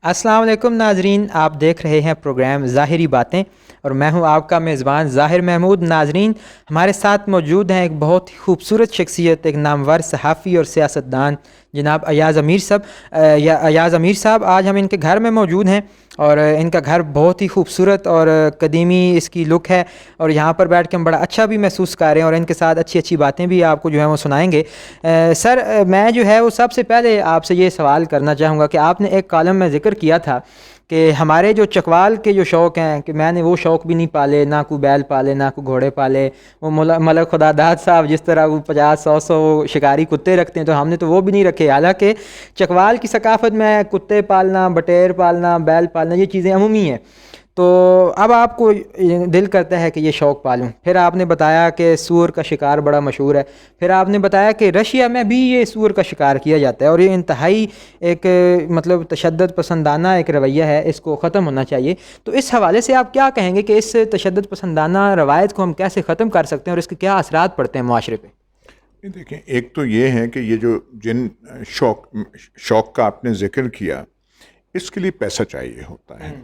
السلام علیکم ناظرین، آپ دیکھ رہے ہیں پروگرام ظاہری باتیں اور میں ہوں آپ کا میزبان ظاہر محمود۔ ناظرین، ہمارے ساتھ موجود ہیں ایک بہت ہی خوبصورت شخصیت، ایک نامور صحافی اور سیاستدان جناب ایاز امیر صاحب۔ ایاز امیر صاحب، آج ہم ان کے گھر میں موجود ہیں اور ان کا گھر بہت ہی خوبصورت اور قدیمی اس کی لک ہے، اور یہاں پر بیٹھ کے ہم بڑا اچھا بھی محسوس کر رہے ہیں اور ان کے ساتھ اچھی اچھی باتیں بھی آپ کو جو ہے وہ سنائیں گے۔ سر، میں جو ہے وہ سب سے پہلے آپ سے یہ سوال کرنا چاہوں گا کہ آپ نے ایک کالم میں ذکر کیا تھا کہ ہمارے جو چکوال کے جو شوق ہیں کہ میں نے وہ شوق بھی نہیں پالے، نہ کوئی بیل پالے نہ کوئی گھوڑے پالے۔ وہ ملک خدا داد صاحب جس طرح وہ 50 100 شکاری کتے رکھتے ہیں تو ہم نے تو وہ بھی نہیں رکھے، حالانکہ چکوال کی ثقافت میں کتے پالنا، بٹیر پالنا، بیل پالنا یہ چیزیں عمومی ہیں۔ تو اب آپ کو دل کرتا ہے کہ یہ شوق پالوں۔ پھر آپ نے بتایا کہ سور کا شکار بڑا مشہور ہے، پھر آپ نے بتایا کہ رشیا میں بھی یہ سور کا شکار کیا جاتا ہے اور یہ انتہائی ایک مطلب تشدد پسندانہ ایک رویہ ہے، اس کو ختم ہونا چاہیے۔ تو اس حوالے سے آپ کیا کہیں گے کہ اس تشدد پسندانہ روایت کو ہم کیسے ختم کر سکتے ہیں اور اس کے کیا اثرات پڑتے ہیں معاشرے پہ؟ دیکھیں، ایک تو یہ ہے کہ یہ جو شوق کا آپ نے ذکر کیا، اس کے لیے پیسہ چاہیے ہوتا ہے،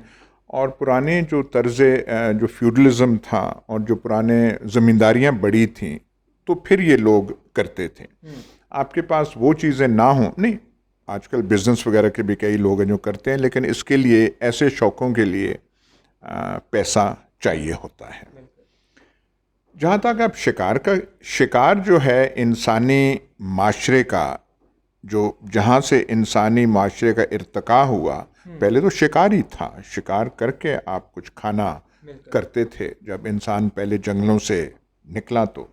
اور پرانے جو طرز جو فیوڈلزم تھا اور جو پرانے زمینداریاں بڑی تھیں تو پھر یہ لوگ کرتے تھے۔ آپ کے پاس وہ چیزیں نہ ہوں، نہیں، آج کل بزنس وغیرہ کے بھی کئی لوگ ہیں جو کرتے ہیں، لیکن اس کے لیے ایسے شوقوں کے لیے پیسہ چاہیے ہوتا ہے۔ جہاں تک اب شکار جو ہے انسانی معاشرے کا، جو جہاں سے انسانی معاشرے کا ارتقاء ہوا، پہلے تو شکار ہی تھا، شکار کر کے آپ کچھ کھانا کرتے تھے جب انسان پہلے جنگلوں سے نکلا تو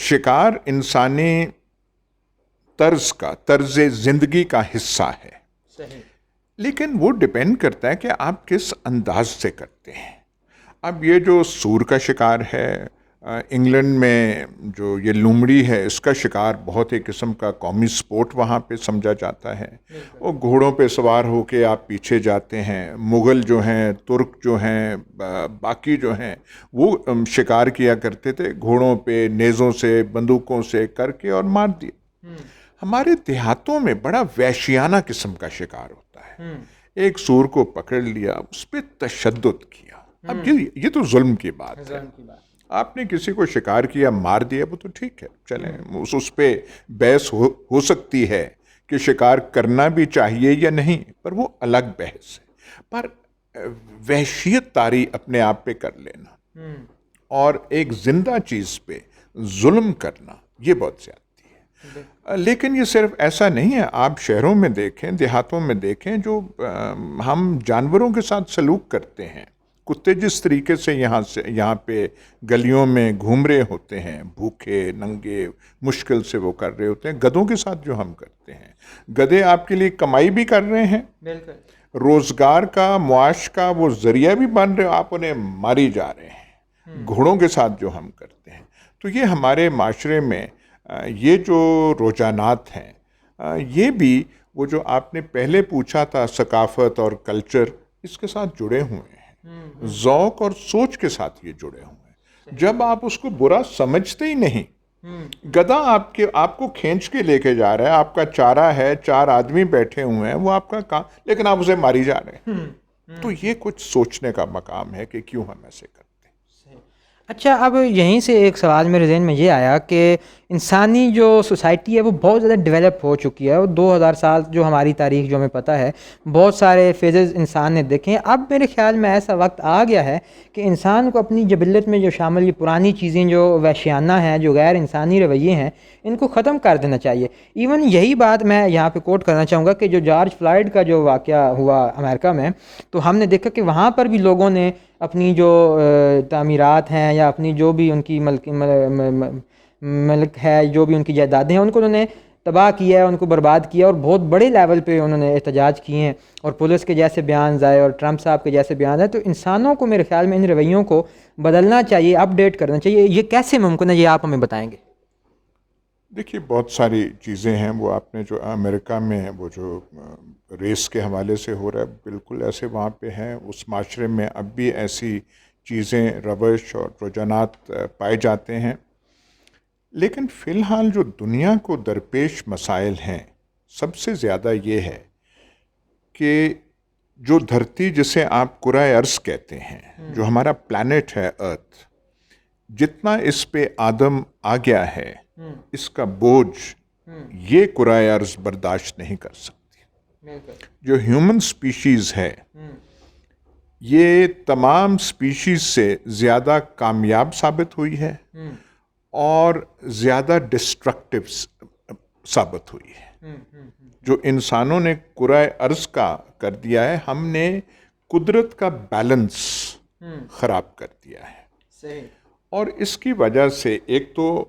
شکار انسانی طرز زندگی کا حصہ ہے، لیکن وہ ڈیپینڈ کرتا ہے کہ آپ کس انداز سے کرتے ہیں۔ اب یہ جو سور کا شکار ہے، انگلینڈ میں جو یہ لومڑی ہے، اس کا شکار بہت ایک قسم کا قومی سپورٹ وہاں پہ سمجھا جاتا ہے۔ وہ گھوڑوں پہ سوار ہو کے آپ پیچھے جاتے ہیں، مغل جو ہیں، ترک جو ہیں، باقی جو ہیں، وہ شکار کیا کرتے تھے گھوڑوں پہ، نیزوں سے، بندوقوں سے کر کے اور مار دیے۔ ہمارے دیہاتوں میں بڑا وحشیانہ قسم کا شکار ہوتا ہے، ایک سور کو پکڑ لیا، اس پہ تشدد کیا۔ اب یہ تو ظلم کی بات ہے۔ آپ نے کسی کو شکار کیا، مار دیا، وہ تو ٹھیک ہے، چلیں اس پہ بحث ہو سکتی ہے کہ شکار کرنا بھی چاہیے یا نہیں، پر وہ الگ بحث ہے۔ پر وحشیت طاری اپنے آپ پہ کر لینا اور ایک زندہ چیز پہ ظلم کرنا، یہ بہت زیادتی ہے۔ لیکن یہ صرف ایسا نہیں ہے، آپ شہروں میں دیکھیں، دیہاتوں میں دیکھیں، جو ہم جانوروں کے ساتھ سلوک کرتے ہیں، کتے جس طریقے سے یہاں پہ گلیوں میں گھوم رہے ہوتے ہیں، بھوکے ننگے، مشکل سے وہ کر رہے ہوتے ہیں، گدھوں کے ساتھ جو ہم کرتے ہیں، گدھے آپ کے لیے کمائی بھی کر رہے ہیں، روزگار کا، معاش کا وہ ذریعہ بھی بن رہے، آپ انہیں ماری جا رہے ہیں۔ گھوڑوں کے ساتھ جو ہم کرتے ہیں، تو یہ ہمارے معاشرے میں یہ جو رجحانات ہیں، یہ بھی وہ جو آپ نے پہلے پوچھا تھا، ثقافت اور کلچر، اس کے ساتھ جڑے ہوئے ہیں، ذوق اور سوچ کے ساتھ یہ جڑے ہوئے ہیں۔ جب آپ اس کو برا سمجھتے ہی نہیں، گدھا آپ کو کھینچ کے لے کے جا رہا ہے، آپ کا چارہ ہے، 4 آدمی بیٹھے ہوئے ہیں، وہ آپ کا کام، لیکن آپ اسے ماری جا رہے ہیں۔ تو یہ کچھ سوچنے کا مقام ہے کہ کیوں ہم ایسے کرتے ہیں۔ اچھا، اب یہیں سے ایک سوال میرے ذہن میں یہ آیا کہ انسانی جو سوسائٹی ہے وہ بہت زیادہ ڈیولپ ہو چکی ہے، اور 2000 سال جو ہماری تاریخ جو ہمیں پتہ ہے، بہت سارے فیزز انسان نے دیکھے ہیں۔ اب میرے خیال میں ایسا وقت آ گیا ہے کہ انسان کو اپنی جبلت میں جو شامل یہ پرانی چیزیں جو وحشیانہ ہیں، جو غیر انسانی رویے ہیں، ان کو ختم کر دینا چاہیے۔ ایون یہی بات میں یہاں پہ کوٹ کرنا چاہوں گا کہ جو جارج فلائیڈ کا جو واقعہ ہوا امریکہ میں، تو ہم نے دیکھا کہ وہاں پر بھی لوگوں نے اپنی جو تعمیرات ہیں یا اپنی جو بھی ان کی ملک ہے، جو بھی ان کی جائیدادیں ہیں، ان کو انہوں نے تباہ کیا ہے، ان کو برباد کیا، اور بہت بڑے لیول پہ انہوں نے احتجاج کیے ہیں، اور پولیس کے جیسے بیان آئے اور ٹرمپ صاحب کے جیسے بیان آئے۔ تو انسانوں کو میرے خیال میں ان رویوں کو بدلنا چاہیے، اپ ڈیٹ کرنا چاہیے۔ یہ کیسے ممکن ہے، یہ آپ ہمیں بتائیں گے؟ دیکھیے، بہت ساری چیزیں ہیں، وہ آپ نے جو امریکہ میں وہ جو ریس کے حوالے سے ہو رہا ہے، بالکل ایسے وہاں پہ ہیں، اس معاشرے میں اب بھی ایسی چیزیں، روش اور رجحانات پائے جاتے ہیں۔ لیکن فی الحال جو دنیا کو درپیش مسائل ہیں، سب سے زیادہ یہ ہے کہ جو دھرتی جسے آپ کرۂ ارض کہتے ہیں، جو ہمارا پلانٹ ہے ارتھ، جتنا اس پہ آدم آ گیا ہے اس کا بوجھ یہ کرۂ ارض برداشت نہیں کر سکتی. جو ہیومن سپیشیز ہے یہ تمام سپیشیز سے زیادہ کامیاب ثابت ہوئی ہے اور زیادہ ڈسٹرکٹیو ثابت ہوئی ہے. جو انسانوں نے کرۂ ارض کا کر دیا ہے، ہم نے قدرت کا بیلنس خراب کر دیا ہے. صحیح. اور اس کی وجہ سے ایک تو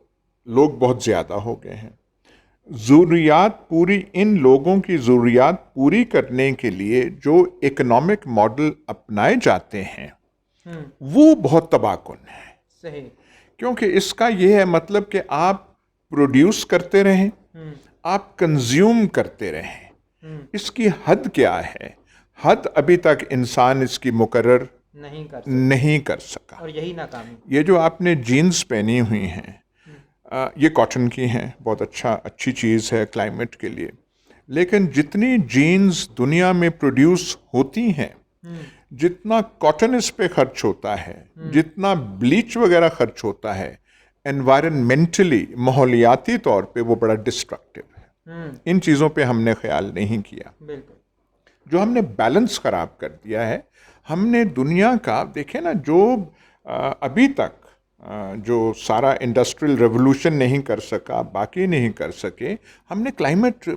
لوگ بہت زیادہ ہو گئے ہیں. ان لوگوں کی ضروریات پوری کرنے کے لیے جو اکنامک ماڈل اپنائے جاتے ہیں وہ بہت تباہ کن ہے. صحیح. کیونکہ اس کا یہ ہے مطلب کہ آپ پروڈیوس کرتے رہیں، آپ کنزیوم کرتے رہیں. اس کی حد کیا ہے؟ حد ابھی تک انسان اس کی مقرر نہیں کر سکا. اور یہی ناکامی. یہ جو آپ نے جینز پہنی ہوئی ہیں یہ کاٹن کی ہیں، بہت اچھی چیز ہے کلائمیٹ کے لیے. لیکن جتنی جینز دنیا میں پروڈیوس ہوتی ہیں، جتنا کاٹن اس پہ خرچ ہوتا ہے، جتنا بلیچ وغیرہ خرچ ہوتا ہے، انوائرمنٹلی ماحولیاتی طور پہ وہ بڑا ڈسٹرکٹیو ہے. ان چیزوں پہ ہم نے خیال نہیں کیا. جو ہم نے بیلنس خراب کر دیا ہے، ہم نے دنیا کا دیکھیں نا، جو ابھی تک جو سارا انڈسٹریل ریولوشن نہیں کر سکا، باقی نہیں کر سکے، ہم نے کلائمیٹ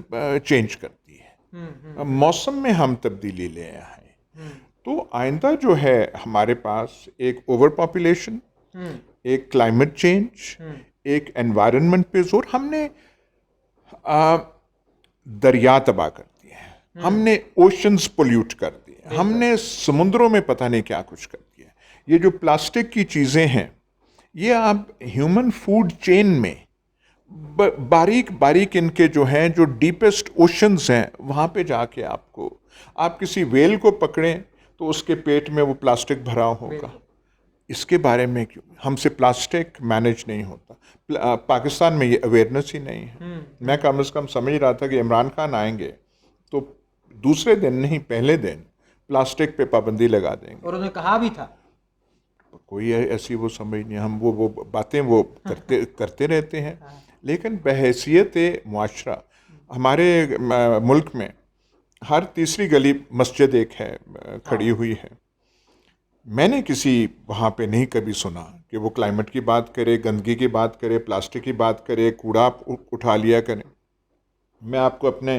چینج کر دی ہے. موسم میں ہم تبدیلی لے آئے ہیں. تو آئندہ جو ہے ہمارے پاس ایک اوور پاپولیشن، ایک کلائمیٹ چینج، ایک انوائرمنٹ پہ زور. ہم نے دریا تباہ کر دیے ہیں، ہم نے اوشنز پولیوٹ کر دیے، ہم نے سمندروں میں پتہ نہیں کیا کچھ کر دیا. یہ جو پلاسٹک کی چیزیں ہیں، یہ آپ ہیومن فوڈ چین میں باریک باریک ان کے جو ہیں، جو ڈیپسٹ اوشنز ہیں، وہاں پہ جا کے آپ کسی ویل کو پکڑیں تو اس کے پیٹ میں وہ پلاسٹک بھرا ہوگا. اس کے بارے میں کیوں ہم سے پلاسٹک مینیج نہیں ہوتا؟ پاکستان میں یہ اویئرنیس ہی نہیں ہے. میں کم از کم سمجھ رہا تھا کہ عمران خان آئیں گے تو دوسرے دن نہیں، پہلے دن پلاسٹک پہ پابندی لگا دیں گے. اور انہوں نے کہا بھی تھا. کوئی ایسی وہ سمجھ نہیں. ہم وہ باتیں وہ کرتے رہتے ہیں. لیکن بحیثیت معاشرہ ہمارے ملک میں ہر تیسری گلی مسجد ایک ہے کھڑی ہوئی ہے. میں نے کسی وہاں پہ نہیں کبھی سنا کہ وہ کلائمیٹ کی بات کرے، گندگی کی بات کرے، پلاسٹک کی بات کرے، کوڑا اٹھا لیا کریں. میں آپ کو اپنے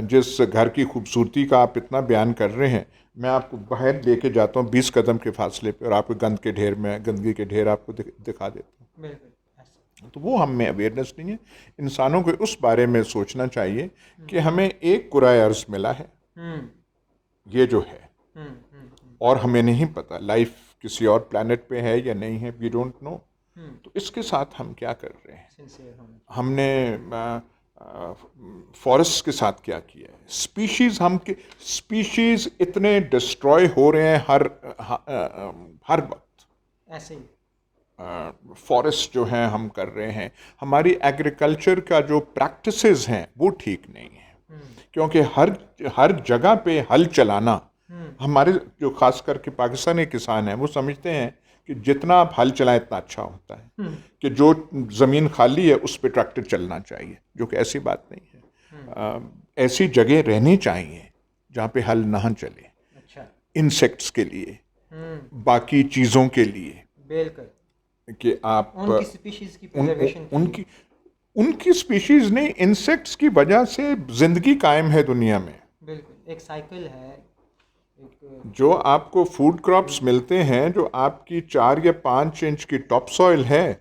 جس گھر کی خوبصورتی کا آپ اتنا بیان کر رہے ہیں، میں آپ کو باہر لے کے جاتا ہوں 20 قدم کے فاصلے پہ، اور آپ کو گندگی کے ڈھیر آپ کو دکھا دیتا ہوں. تو وہ ہم میں اویئرنیس نہیں ہے. انسانوں کو اس بارے میں سوچنا چاہیے کہ ہمیں ایک کرۂ ارض ملا ہے، یہ جو ہے، اور ہمیں نہیں پتا لائف کسی اور پلانٹ پہ ہے یا نہیں ہے. We don't know. تو اس کے ساتھ ہم کیا کر رہے ہیں؟ ہم نے فارسٹ کے ساتھ کیا کیا ہے؟ سپیشیز اتنے ڈسٹروائے ہو رہے ہیں ہر وقت. ایسے ہی فارسٹ جو ہیں ہم کر رہے ہیں. ہماری ایگریکلچر کا جو پریکٹسز ہیں وہ ٹھیک نہیں ہے، کیونکہ ہر جگہ پہ ہل چلانا، ہمارے جو خاص کر کے پاکستانی کسان ہیں وہ سمجھتے ہیں کہ جتنا آپ ہل چلائیں اتنا اچھا ہوتا ہے، کہ جو زمین خالی ہے اس پہ ٹریکٹر چلنا چاہیے، جو کہ ایسی بات نہیں ہے. ایسی جگہ رہنی چاہیے جہاں پہ ہل نہ چلے، انسیکٹس کے لیے، باقی چیزوں کے لیے، کہ آپ ان کی سپیشیز نہیں، انسیکٹس کی وجہ سے زندگی قائم ہے دنیا میں. بالکل ایک سائیکل ہے. جو آپ کو فوڈ کراپس ملتے ہیں، جو آپ کی 4 یا 5 انچ کی ٹاپ سوئل ہے،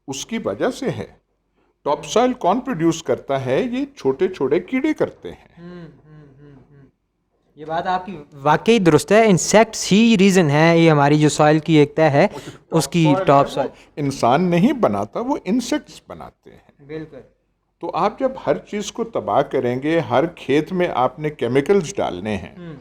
اس کی وجہ سے ہے. ٹاپ سوئل کون پروڈیوس کرتا ہے؟ یہ چھوٹے چھوٹے کیڑے کرتے ہیں. یہ بات آپ کی واقعی درست ہے. انسیکٹس ہی ریزن ہے، یہ ہماری جو سوائل کی ایک طے ہے اس کی ٹاپ سوائل انسان نہیں بناتا، وہ انسیکٹس بناتے ہیں. بالکل. تو آپ جب ہر چیز کو تباہ کریں گے، ہر کھیت میں آپ نے کیمیکلز ڈالنے ہیں.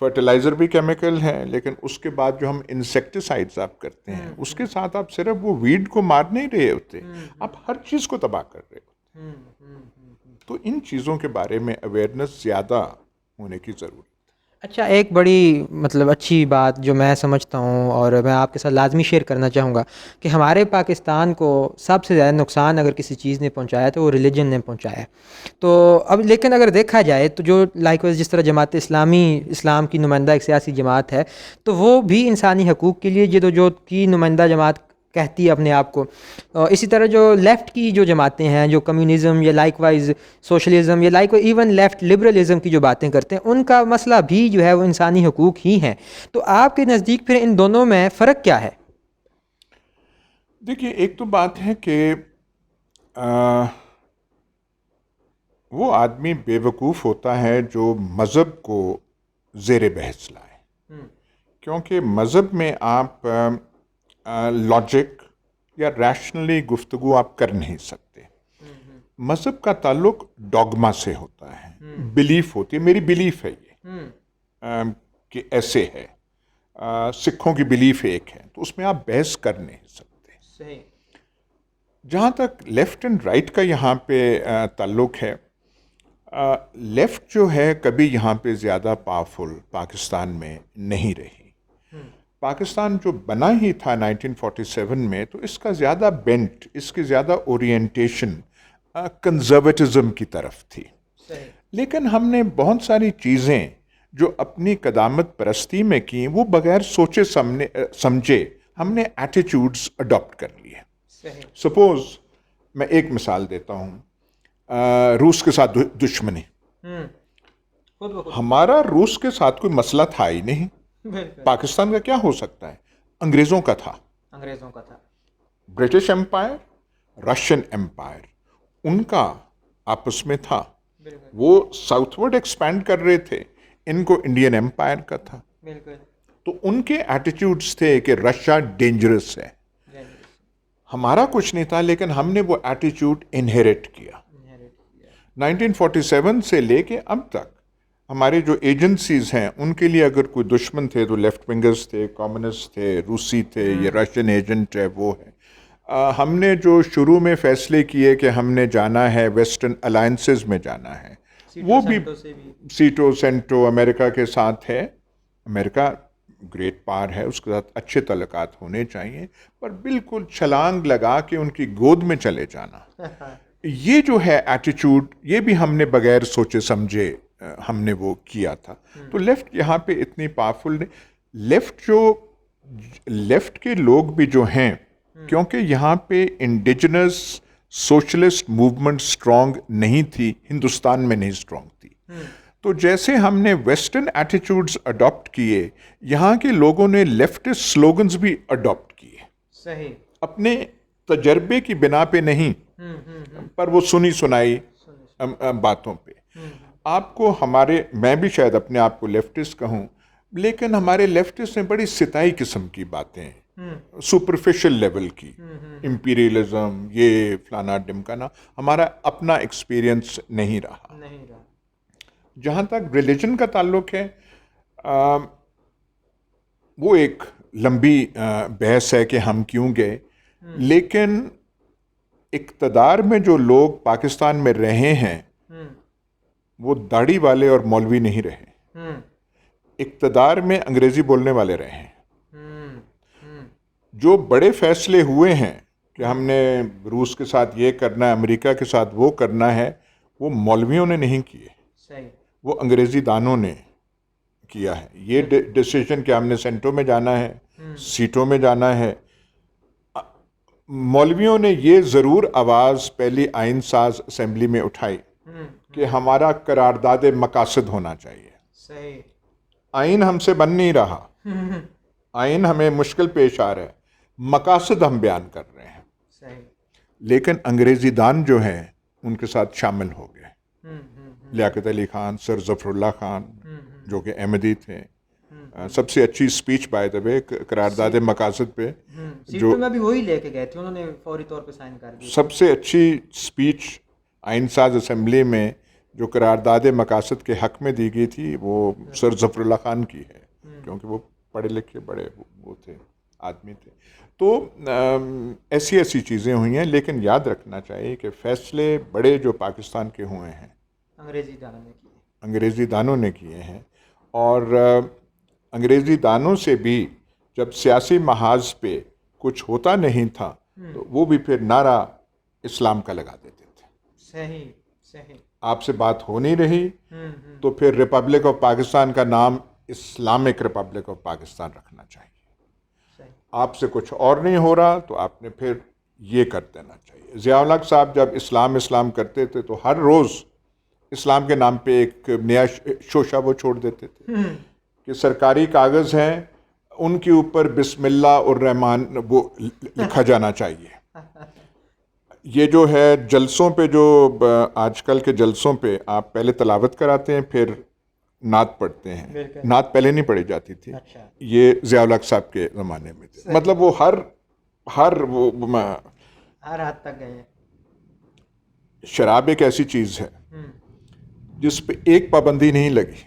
فرٹیلائزر بھی کیمیکل ہے، لیکن اس کے بعد جو ہم انسیکٹیسائڈز آپ کرتے ہیں، اس کے ساتھ آپ صرف وہ ویڈ کو مار نہیں رہے ہوتے، آپ ہر چیز کو تباہ کر رہے ہوتے. تو ان چیزوں کے بارے میں اویئرنیس زیادہ ہونے کی ضرورت. اچھا، ایک بڑی مطلب اچھی بات جو میں سمجھتا ہوں اور میں آپ کے ساتھ لازمی شیئر کرنا چاہوں گا کہ ہمارے پاکستان کو سب سے زیادہ نقصان اگر کسی چیز نے پہنچایا تو وہ ریلیجن نے پہنچایا ہے. تو اب لیکن اگر دیکھا جائے تو جو لائک وائز جس طرح جماعت اسلامی اسلام کی نمائندہ ایک سیاسی جماعت ہے تو وہ بھی انسانی حقوق کے لیے جدوجہد کی نمائندہ جماعت کہتی ہے اپنے آپ کو. اسی طرح جو لیفٹ کی جو جماعتیں ہیں جو کمیونزم یا لائک وائز سوشلزم یا لائک ایون لیفٹ لبرلزم کی جو باتیں کرتے ہیں ان کا مسئلہ بھی جو ہے وہ انسانی حقوق ہی ہیں. تو آپ کے نزدیک پھر ان دونوں میں فرق کیا ہے؟ دیکھیے، ایک تو بات ہے کہ وہ آدمی بے وقوف ہوتا ہے جو مذہب کو زیر بحث لائے، کیونکہ مذہب میں آپ لاجک یا ریشنلی گفتگو آپ کر نہیں سکتے. مذہب کا تعلق ڈوگما سے ہوتا ہے، بلیف ہوتی ہے. میری بلیف ہے یہ کہ ایسے ہے، سکھوں کی بلیف ایک ہے، تو اس میں آپ بحث کر نہیں سکتے. صحیح. جہاں تک لیفٹ اینڈ رائٹ کا یہاں پہ تعلق ہے، لیفٹ جو ہے کبھی یہاں پہ زیادہ پاورفل پاکستان میں نہیں رہی. پاکستان جو بنا ہی تھا 1947 میں، تو اس کا زیادہ بینٹ، اس کی زیادہ اورینٹیشن کنزرویٹزم کی طرف تھی. لیکن ہم نے بہت ساری چیزیں جو اپنی قدامت پرستی میں کی وہ بغیر سوچے سمجھے ہم نے ایٹیٹیوڈز اڈاپٹ کر لیے. سپوز میں ایک مثال دیتا ہوں، روس کے ساتھ دشمنی. ہمارا روس کے ساتھ کوئی مسئلہ تھا ہی نہیں. پاکستان کا کیا ہو سکتا ہے؟ انگریزوں کا تھا. برٹش امپائر، رشین امپائر، ان کا آپس میں تھا. وہ ساؤتھ ورڈ ایکسپینڈ کر رہے تھے، ان کو انڈین امپائر کا تھا. تو ان کے ایٹیٹیوڈز تھے کہ رشیا ڈینجرس ہے. ہمارا کچھ نہیں تھا، لیکن ہم نے وہ ایٹیٹیوڈ انہیریٹ کیا. 1947 سے لے کے اب تک ہمارے جو ایجنسیز ہیں ان کے لیے اگر کوئی دشمن تھے تو لیفٹ ونگرز تھے، کمیونسٹ تھے، روسی تھے، یہ رشین ایجنٹ ہے، وہ ہے. ہم نے جو شروع میں فیصلے کیے کہ ہم نے جانا ہے ویسٹرن الائنسز میں جانا ہے، وہ بھی سیٹو سینٹو امریکہ کے ساتھ ہے. امریکہ گریٹ پاور ہے، اس کے ساتھ اچھے تعلقات ہونے چاہیے، پر بالکل چھلانگ لگا کے ان کی گود میں چلے جانا، یہ جو ہے ایٹیٹیوڈ، یہ بھی ہم نے بغیر سوچے سمجھے ہم نے وہ کیا تھا. تو لیفٹ یہاں پہ اتنی پاورفل نہیں. لیفٹ کے لوگ بھی جو ہیں، کیونکہ یہاں پہ انڈیجنس سوشلسٹ موومنٹ سٹرونگ نہیں تھی، ہندوستان میں نہیں سٹرونگ تھی. تو جیسے ہم نے ویسٹرن ایٹیٹیوڈز اڈاپٹ کیے، یہاں کے لوگوں نے لیفٹسٹ سلوگنز بھی اڈاپٹ کیے. صحیح. اپنے تجربے کی بنا پہ نہیں، پر وہ سنی سنائی باتوں پہ. آپ کو میں بھی شاید اپنے آپ کو لیفٹسٹ کہوں، لیکن ہمارے لیفٹسٹ نے بڑی ستائی قسم کی باتیں، سپرفیشل لیول کی، امپیریلزم، یہ فلانا ڈمکانا، ہمارا اپنا ایکسپیرینس نہیں رہا. جہاں تک ریلیجن کا تعلق ہے، وہ ایک لمبی بحث ہے کہ ہم کیوں گئے. لیکن اقتدار میں جو لوگ پاکستان میں رہے ہیں وہ داڑھی والے اور مولوی نہیں رہے. اقتدار میں انگریزی بولنے والے رہے ہیں. جو بڑے فیصلے ہوئے ہیں کہ ہم نے روس کے ساتھ یہ کرنا ہے، امریکہ کے ساتھ وہ کرنا ہے، وہ مولویوں نے نہیں کیے، وہ انگریزی دانوں نے کیا ہے. یہ ڈیسیجن کہ ہم نے سینٹوں میں جانا ہے، سیٹوں میں جانا ہے، مولویوں نے یہ ضرور آواز پہلی آئین ساز اسمبلی میں اٹھائی کہ ہمارا قرارداد مقاصد ہونا چاہیے. صحیح. آئین ہم سے بن نہیں رہا، آئین ہمیں مشکل پیش آ رہا ہے، مقاصد ہم بیان کر رہے ہیں. صحیح. لیکن انگریزی دان جو ہیں ان کے ساتھ شامل ہو گئے. لیاقت علی خان، سر ظفر اللہ خان جو کہ احمدی تھے. سب سے اچھی اسپیچ بائی دا وے قرارداد مقاصد پہ جو میں بھی وہی لے کے گئے تھے، انہوں نے فوری طور پہ سائن کر دی. سب سے اچھی اسپیچ آئین ساز اسمبلی میں جو قرارداد مقاصد کے حق میں دی گئی تھی وہ سر ظفر اللہ خان کی ہے، کیونکہ وہ پڑھے لکھے بڑے وہ تھے، آدمی تھے. تو ایسی چیزیں ہوئی ہیں. لیکن یاد رکھنا چاہیے کہ فیصلے بڑے جو پاکستان کے ہوئے ہیں انگریزی دانوں نے کیے. انگریزی دانوں نے کیے ہیں، اور انگریزی دانوں سے بھی جب سیاسی محاذ پہ کچھ ہوتا نہیں تھا تو وہ بھی پھر نعرہ اسلام کا لگا دیتے تھے. صحیح صحیح. آپ سے بات ہو نہیں رہی تو پھر ریپبلک آف پاکستان کا نام اسلامک ریپبلک آف پاکستان رکھنا چاہیے. آپ سے کچھ اور نہیں ہو رہا تو آپ نے پھر یہ کر دینا چاہیے. ضیاء الحق صاحب جب اسلام کرتے تھے تو ہر روز اسلام کے نام پہ ایک نیا شوشہ وہ چھوڑ دیتے تھے کہ سرکاری کاغذ ہیں ان کے اوپر بسم اللہ الرحمن وہ لکھا جانا چاہیے. یہ جو ہے جلسوں پہ، جو آج کل کے جلسوں پہ آپ پہلے تلاوت کراتے ہیں پھر نعت پڑھتے ہیں. نعت پہلے نہیں پڑھی جاتی تھی، یہ ضیاء الحق صاحب کے زمانے میں تھے. مطلب وہ ہر حد تک گئے. شراب ایک ایسی چیز ہے جس پہ ایک پابندی نہیں لگی،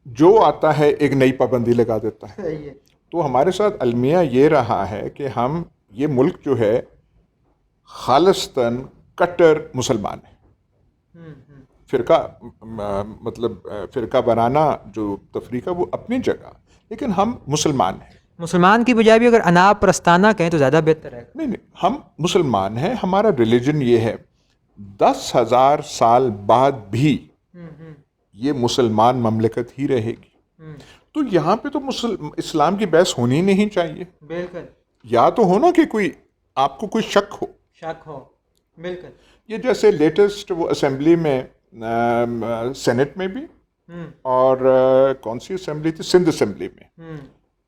جو آتا ہے ایک نئی پابندی لگا دیتا ہے. تو ہمارے ساتھ المیہ یہ رہا ہے کہ ہم یہ ملک جو ہے خالصتاً کٹر مسلمان ہے. فرقہ بنانا جو تفریقہ وہ اپنی جگہ، لیکن ہم مسلمان ہیں. مسلمان کی بجائے بھی اگر انا پرستانہ کہیں تو زیادہ بہتر ہے. نہیں، ہم مسلمان ہیں. ہمارا ریلیجن یہ ہے 10,000 سال بعد بھی یہ مسلمان مملکت ہی رہے گی. تو یہاں پہ تو اسلام کی بحث ہونی نہیں چاہیے. بالکل. یا تو ہونا کہ کوئی آپ کو کوئی شک ہو. بالکل. یہ جیسے لیٹسٹ وہ اسمبلی میں سینٹ میں بھی اور کون سی اسمبلی تھی، سندھ اسمبلی میں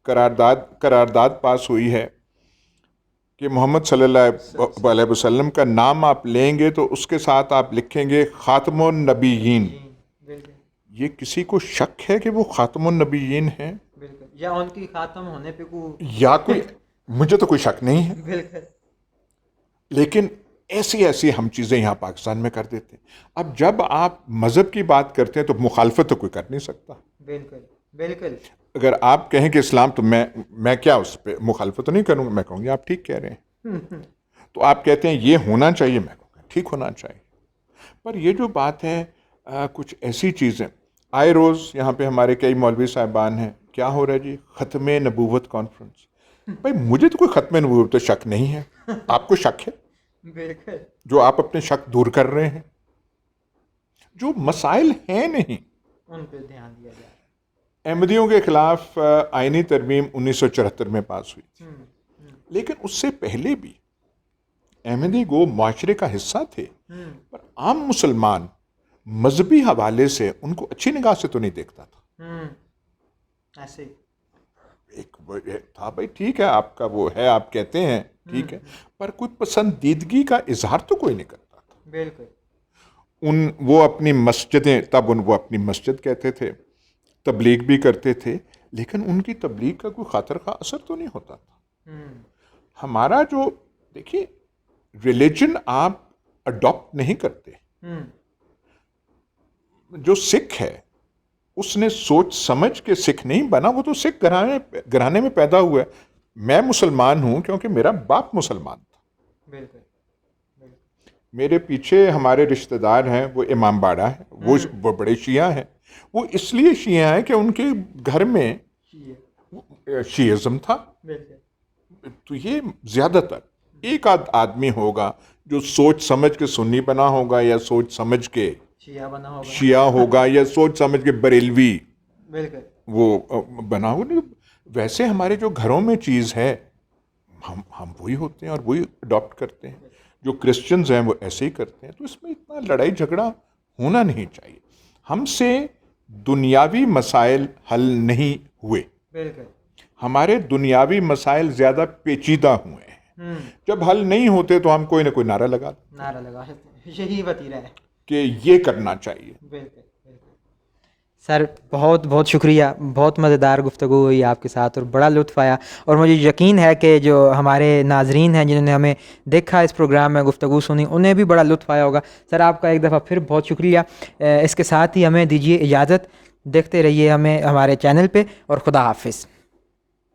قرارداد پاس ہوئی ہے کہ محمد صلی اللہ علیہ وسلم کا نام آپ لیں گے تو اس کے ساتھ آپ لکھیں گے خاتم النبیین. یہ کسی کو شک ہے کہ وہ خاتم النبیین ہیں یا ان کی خاتم ہونے پہ یا کوئی؟ مجھے تو کوئی شک نہیں ہے. بالکل. لیکن ایسی ہم چیزیں یہاں پاکستان میں کر دیتے ہیں. اب جب آپ مذہب کی بات کرتے ہیں تو مخالفت تو کوئی کر نہیں سکتا. بالکل. اگر آپ کہیں کہ اسلام، تو میں کیا اس پہ مخالفت تو نہیں کروں گا. میں کہوں گی آپ ٹھیک کہہ رہے ہیں. تو آپ کہتے ہیں یہ ہونا چاہیے، میں کہوں گا ٹھیک ہونا چاہیے. پر یہ جو بات ہے کچھ ایسی چیزیں آئے روز یہاں پہ ہمارے کئی مولوی صاحبان ہیں، کیا ہو رہا ہے جی ختم نبوت کانفرنس. بھائی مجھے تو کوئی ختم نبوت تو شک نہیں ہے. آپ کو شک ہے جو آپ اپنے شک دور کر رہے ہیں. جو مسائل ہیں نہیں ان پہ دھیان دیا جائے. احمدیوں کے خلاف آئینی ترمیم 1974 میں پاس ہوئی تھی، لیکن اس سے پہلے بھی احمدی گو معاشرے کا حصہ تھے، پر عام مسلمان مذہبی حوالے سے ان کو اچھی نگاہ سے تو نہیں دیکھتا تھا. ایسے ایک تھا بھائی ٹھیک ہے آپ کا وہ ہے، آپ کہتے ہیں ٹھیک ہے، پر کوئی پسندیدگی کا اظہار تو کوئی نہیں کرتا تھا. بالکل. وہ اپنی مسجدیں، تب وہ اپنی مسجد کہتے تھے، تبلیغ بھی کرتے تھے، لیکن ان کی تبلیغ کا کوئی خاطر خواہ اثر تو نہیں ہوتا تھا. ہمارا جو دیکھیے ریلیجن آپ اڈاپٹ نہیں کرتے. جو سکھ ہے اس نے سوچ سمجھ کے سکھ نہیں بنا، وہ تو سکھ گھرانے میں پیدا ہوا ہے. میں مسلمان ہوں کیونکہ میرا باپ مسلمان تھا. بالکل. میرے پیچھے ہمارے رشتہ دار ہیں وہ امام باڑہ ہیں، وہ بڑے شیعہ ہیں. وہ اس لیے شیعہ ہیں کہ ان کے گھر میں شیعزم تھا. تو یہ زیادہ تر ایک آدمی ہوگا جو سوچ سمجھ کے سنی بنا ہوگا، یا سوچ سمجھ کے شیعہ ہوگا، یا سوچ سمجھ کے بریلوی وہ بنا ہوگا. ویسے ہمارے جو گھروں میں چیز ہے ہم وہی ہوتے ہیں اور وہی اڈاپٹ کرتے ہیں. جو کرسچنز ہیں وہ ایسے ہی کرتے ہیں. تو اس میں اتنا لڑائی جھگڑا ہونا نہیں چاہیے. ہم سے دنیاوی مسائل حل نہیں ہوئے، ہمارے دنیاوی مسائل زیادہ پیچیدہ ہوئے ہیں. جب حل نہیں ہوتے تو ہم کوئی نہ کوئی نعرہ لگا یہی وتیرہ ہے کہ یہ کرنا چاہیے. سر بہت بہت شکریہ. بہت مزیدار گفتگو ہوئی آپ کے ساتھ اور بڑا لطف آیا، اور مجھے یقین ہے کہ جو ہمارے ناظرین ہیں جنہوں نے ہمیں دیکھا اس پروگرام میں گفتگو سنی، انہیں بھی بڑا لطف آیا ہوگا. سر آپ کا ایک دفعہ پھر بہت شکریہ. اس کے ساتھ ہی ہمیں دیجیے اجازت. دیکھتے رہیے ہمیں ہمارے چینل پہ، اور خدا حافظ.